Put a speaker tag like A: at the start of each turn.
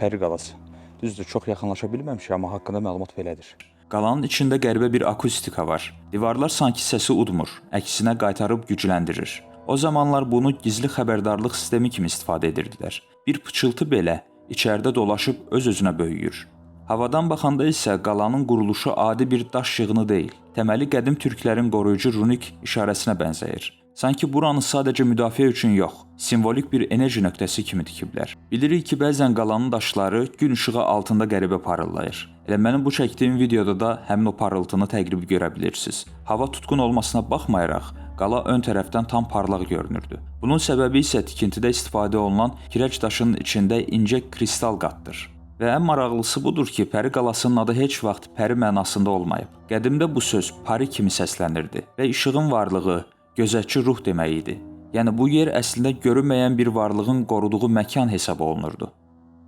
A: Pəri qalası. Düzdür, çox yaxınlaşa bilməmişik, amma haqqında məlumat belədir.
B: Qalanın içində qəribə bir akustika var. Divarlar sanki səsi udmur, əksinə qaytarıb gücləndirir. O zamanlar bunu gizli xəbərdarlıq sistemi kimi istifadə edirdilər. Bir pıçıltı belə içəridə dolaşıb öz-özünə böyüyür. Havadan baxanda isə qalanın quruluşu adi bir daş yığını deyil. Təməli qədim türklərin qoruyucu runik işarəsinə bənzəyir. Sanki buranı sadəcə müdafiə üçün yox, simvolik bir enerji nöqtəsi kimi tikiblər. Bilirik ki, bəzən qalanın daşları gün işığı altında qəribə parıldayır. Elə mənim bu çəkdiyim videoda da həmin o parıltını təqribi görə bilirsiniz. Hava tutqun olmasına baxmayaraq, qala ön tərəfdən tam parlaq görünürdü. Bunun səbəbi isə tikintidə istifadə olunan kirəc daşının içində incə kristal qatdır. Və ən maraqlısı budur ki, Pəri qalasının adı heç vaxt Pəri mənasında olmayıb. Qədimdə bu söz Pari kimi səslənirdi və işığın varlığı, gözətçi ruh demək idi. Yəni bu yer əslində görünməyən bir varlığın qoruduğu məkan hesab olunurdu.